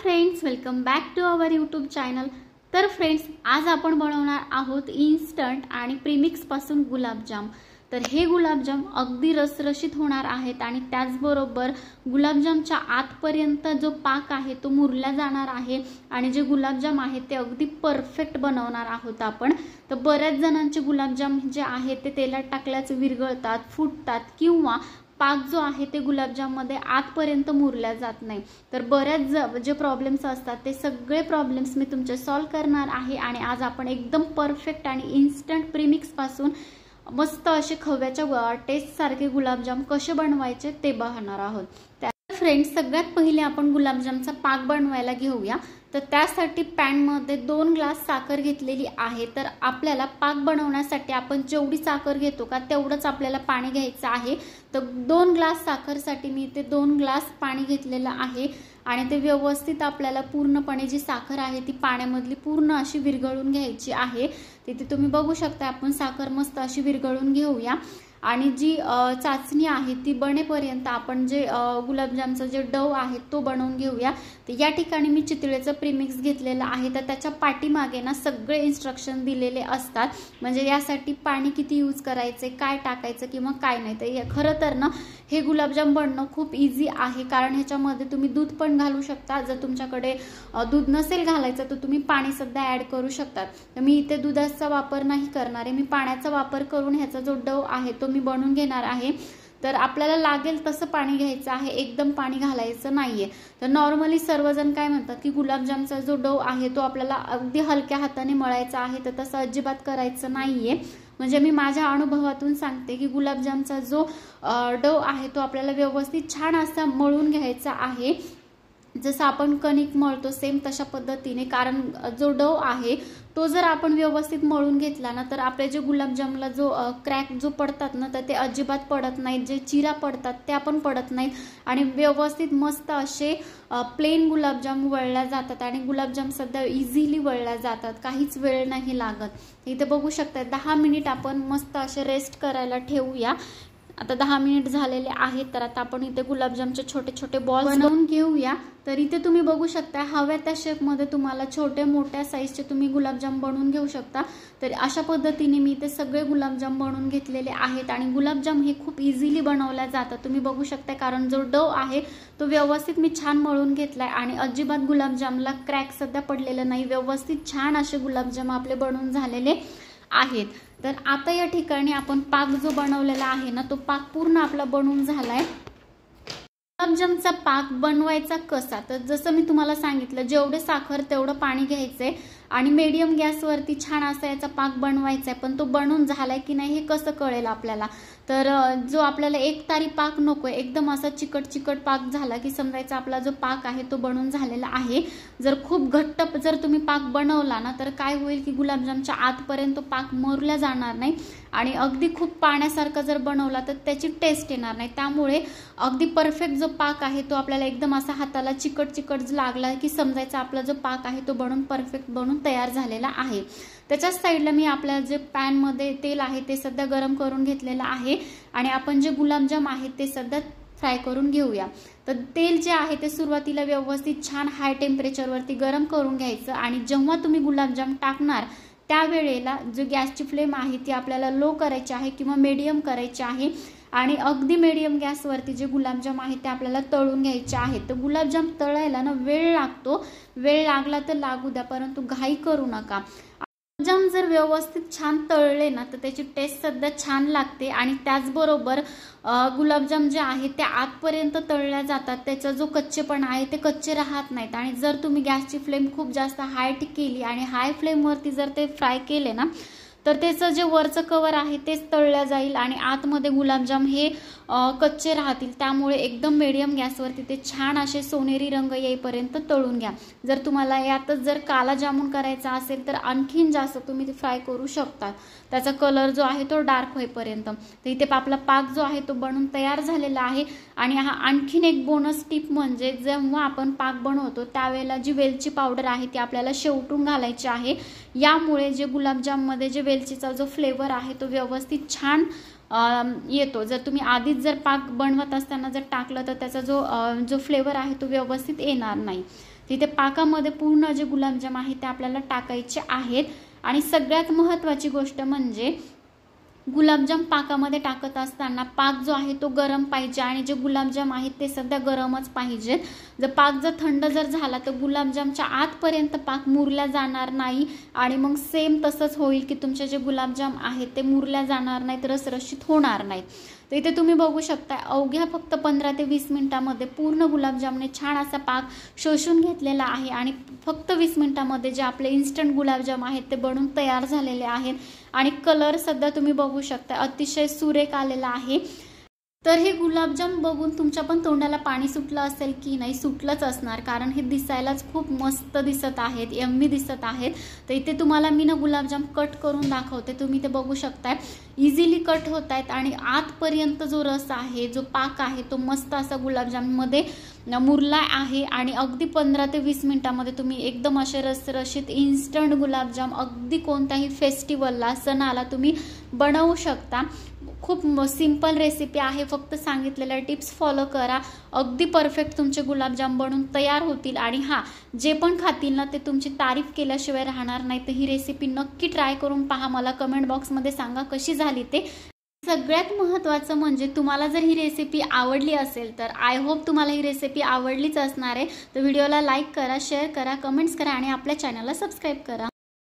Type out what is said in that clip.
Friends, welcome back to our YouTube channel. तर friends, आज आपण बनवणार आहोत इन्स्टंट आणि प्रीमिक्स पासून गुलाबजाम। तर हे गुलाबजाम अगदी रसरशीत होणार आहेत आणि त्याचबरोबर गुलाबजामच्या आतपर्यंत जो पाक आहे तो मुरला जाणार आहे आणि जे गुलाबजाम आहेत ते अगदी परफेक्ट बनवणार आहोत आपण। तर बऱ्याच जणांचे गुलाबजाम जे आहेत ते तेलात टाकल्याच विरघळतात, फुटतात किंवा पाक जो आहे ते गुलाबजाम मध्ये आतपर्यंत मुरला जात नाही। तर बऱ्याच जे प्रॉब्लेम्स असतात ते सगळे प्रॉब्लेम्स मी तुमचे सॉल्व करणार आहे आणि आज आपण एकदम परफेक्ट आणि इन्स्टंट प्रीमिक्स पासून मस्त असे खव्याच्या टेस्ट सारखे गुलाबजाम कसे बनवायचे ते बघणार आहोत। तर फ्रेंड्स, सगळ्यात पहिले आपण गुलाबजामचा पाक बनवायला घेऊया। तर त्यासाठी पॅन मध्ये 2 ग्लास साखर घेतलेली आहे। तर आपल्याला पाक बनवण्यासाठी आपण जेवढी साखर घेतो का तेवढंच आपल्याला पाणी घ्यायचं आहे। तर 2 ग्लास साखरसाठी मी इथे 2 ग्लास पाणी घेतलेलं आहे आणि ते व्यवस्थित आपल्याला पूर्णपणे जी साखर आहे ती पाण्यामधली पूर्ण अशी विरघळून घ्यायची आहे। तिथे तुम्ही बघू शकता आपण साखर मस्त अशी विरघळून घेऊया आणि जी चाचणी आहे ती बनेपर्यंत आपण जे गुलाबजामचा जे डो आहे तो बनवून घेऊया। तर या ठिकाणी मी चितळेचं प्रीमिक्स घेतलेलं आहे। तर त्याच्या पाठीमागे ना सगळे इन्स्ट्रक्शन दिलेले असतात, म्हणजे यासाठी पाणी किती यूज करायचे, काय टाकायचं किंवा काय नाही। तर खरं तर ना हे गुलाबजाम बनवणं खूप इझी आहे, कारण ह्याच्यामध्ये तुम्ही दूध पण घालू शकता। जर तुमच्याकडे दूध नसेल घालायचं तर तुम्ही पाणी सुद्धा ऍड करू शकता। तर मी इथे दुधाचा वापर नाही करणार आहे, मी पाण्याचा वापर करून ह्याचा जो डो आहे तो मी बनवून घेणार आहे। तर आपल्याला लागेल तसं पाणी घ्यायचं आहे, एकदम पाणी घालायचं नाहीये। तर नॉर्मली सर्वजण काय म्हणतात की गुलाबजामचा जो डो आहे तो आपल्याला अगदी हलक्या हाताने मळायचा आहे, तर तसं अजिबात करायचं नाहीये। म्हणजे मी माझ्या अनुभवातून सांगते की गुलाबजामचा जो डो आहे तो आपल्याला व्यवस्थित छान असा मळून घ्यायचा आहे, जसं आपण कणिक मळतो सेम तशा पद्धतीने। कारण जो डो आहे तो जर आपण व्यवस्थित मळून घेतला ना तर आपले जे गुलाबजामला जो क्रॅक जो पडतात ना तर ते अजिबात पडत नाहीत, जे चिरा पडतात त्या पण पडत नाहीत आणि व्यवस्थित मस्त असे प्लेन गुलाबजाम वळल्या जातात आणि गुलाबजाम सध्या इझिली वळल्या जातात, काहीच वेळ नाही लागत। इथे बघू शकता 10 मिनिट आपण मस्त असे रेस्ट करायला ठेवूया। आता 10 मिनिट झालेले आहेत। तर आता आपण इथे गुलाबजामचे छोटे छोटे बॉल्स बनवून घेऊया। तर इथे तुम्ही बघू शकता हव्या त्या शेप मध्ये तुम्हाला छोटे मोठ्या साईजचे तुम्ही गुलाबजाम बनवून घेऊ शकता। तर अशा पद्धतीने मी इथे सगळे गुलाबजाम बनवून घेतलेले आहेत आणि गुलाबजाम हे खूप इझिली बनवल्या जातात, तुम्ही बघू शकता, कारण जो डो आहे तो व्यवस्थित मी छान मळून घेतलाय आणि अजिबात गुलाबजामला क्रॅक सध्या पडलेला नाही। व्यवस्थित छान असे गुलाबजाम आपले बनवून झालेले आहेत। तर आता या ठिकाणी आपण पाक जो बनवलेला आहे ना तो पाक पूर्ण आपला बनवून झालाय। गुलाबजामचा पाक बनवायचा कसा, तर जसं मी तुम्हाला सांगितलं जेवढे साखर तेवढं पाणी घ्यायचंय आणि मीडियम गॅसवरती छान असा याचा पाक बनवायचा आहे। पण तो बनून झालाय की नाही हे कसं कळेल आपल्याला, तर जो आपल्याला एकतारी पाक नकोय, एकदम असा चिकट चिकट पाक झाला की समजायचा आपला जो पाक आहे तो बनून झालेला आहे। जर खूप घट्ट जर तुम्ही पाक बनवला ना तर काय होईल की गुलाबजामच्या आतपर्यंत पाक मुरला जाणार नाही आणि अगदी खूप पाण्यासारखा जर बनवला तर त्याची टेस्ट येणार नाही। त्यामुळे अगदी परफेक्ट जो पाक आहे तो आपल्याला एकदम असा हाताला चिकट चिकट लागला की समजायचा आपला जो पाक आहे तो बनून परफेक्ट बनून तयार झालेला आहे। त्याच्याच साईडला मी आपल्या जे पॅन मध्ये तेल आहे ते सध्या गरम करून घेतलेलं आहे आणि आपण जे गुलाबजाम आहेत ते सध्या फ्राय करून घेऊया। तर तेल जे आहे ते सुरुवातीला व्यवस्थित छान हाय टेम्परेचरवरती गरम करून घ्यायचं आणि जेव्हा तुम्ही गुलाबजाम टाकणार त्यावेळेला जो गॅसची फ्लेम आहे ती आपल्याला लो करायची आहे किंवा मीडियम करायची आहे आणि अगदी मीडियम गॅसवरती जे गुलाबजाम आहे ते आपल्याला तळून घ्यायचे आहेत। तर गुलाबजाम तळायला ना वेळ लागतो, वेळ लागला तर लागू द्या, परंतु घाई करू नका। गुलाबजाम जर व्यवस्थित छान तळले ना तर त्याची टेस्ट सध्या छान लागते आणि त्याचबरोबर गुलाबजाम जे आहे ते आतपर्यंत तळल्या जातात, त्याचा जो कच्चेपणा आहे ते कच्चे राहत नाहीत। आणि जर तुम्ही गॅसची फ्लेम खूप जास्त हाय केली आणि हाय फ्लेमवरती जर ते फ्राय केले ना तर त्याचं जे वरचं कवर आहे तेच तळल्या जाईल आणि आतमध्ये गुलाबजाम हे कच्चे राहतील। त्यामुळे एकदम मीडियम गॅसवरती ते छान असे सोनेरी रंग येईपर्यंत तळून घ्या। जर तुम्हाला यातच जर काला जामून करायचा असेल तर आणखीन जास्त तुम्ही ते फ्राय करू शकता, त्याचा कलर जो आहे तो डार्क होईपर्यंत। तर इथे आपला पाक जो आहे तो बनून तयार झालेला आहे आणि हा आणखीन एक बोनस टिप म्हणजे जेव्हा आपण पाक बनवतो त्यावेळेला जी वेलची पावडर आहे ती आपल्याला शेवटून घालायची आहे। यामुळे जे गुलाबजाम मध्ये जे वेलचीचा जो फ्लेवर आहे तो व्यवस्थित छान येतो। जर तुम्ही आधीच जर पाक बनवत असताना जर टाकलं तर त्याचा जो फ्लेवर आहे तो व्यवस्थित येणार नाही। तिथे पाकामध्ये पूर्ण जे गुलाबजाम आहे ते आपल्याला टाकायचे आहेत। आणि सगळ्यात महत्त्वाची गोष्ट म्हणजे गुलाबजाम पाकामध्ये टाकत असताना पाक जो आहे तो गरम पाहिजे आणि जे गुलाबजाम आहेत ते सध्या गरमच पाहिजेत। पाक जर थंड जर झाला तर गुलाबजामच्या आतपर्यंत पाक मुरला जाणार नाही आणि मग सेम तसंच होईल की तुमचे जे गुलाबजाम आहेत ते मुरल्या जाणार नाहीत, रसरशीत होणार नाहीत। तर इथे तुम्ही बघू शकता अवघ्या फक्त 15 ते 20 मिनिटांमध्ये पूर्ण गुलाबजामने छान असा पाक शोषून घेतलेला आहे आणि फक्त 20 मिनिटांमध्ये जे आपले इन्स्टंट गुलाबजाम आहेत ते बनून तयार झालेले आहेत। आणि कलर सध्या तुम्ही बघू शकता अतिशय सुरेख आलेला आहे। तर हे गुलाबजाम बघून तुमच्या पण तोंडाला पाणी सुटलं असेल की नाही? सुटलंच असणार, कारण हे दिसायलाच खूप मस्त दिसत आहेत, यम्मी दिसत आहेत। तर इथे तुम्हाला मी ना गुलाबजाम कट करून दाखवते, तुम्ही ते बघू शकताय इझिली कट होत आहेत आणि आतपर्यंत जो रस आहे, जो पाक आहे तो मस्त असा गुलाबजाममध्ये मुरला आहे आणि अगदी 15 ते 20 मिनिटांमध्ये तुम्ही एकदम असे रसरशीत इन्स्टंट गुलाबजाम अगदी कोणत्याही फेस्टिवलला, सणाला तुम्ही बनवू शकता। खूप सिंपल रेसिपी आहे, फक्त सांगितलेल्या टिप्स फॉलो करा, अगदी परफेक्ट तुमचे गुलाबजाम बनून तयार होतील। आणि हां, जे पण खातील ना ते तुमची तारीफ केल्याशिवाय राहणार नाही। तर ही रेसिपी नक्की ट्राय करून पहा, मला कमेंट बॉक्समध्ये सांगा कशी झाली ते। सगळ्यात महत्त्वाचं म्हणजे तुम्हाला जर ही रेसिपी आवडली असेल तर आय होप तुम्हाला ही रेसिपी आवडलीच असणार आहे। तर व्हिडिओला लाईक करा, शेअर करा, कमेंट्स करा आणि आपल्या चॅनलला सबस्क्राईब करा।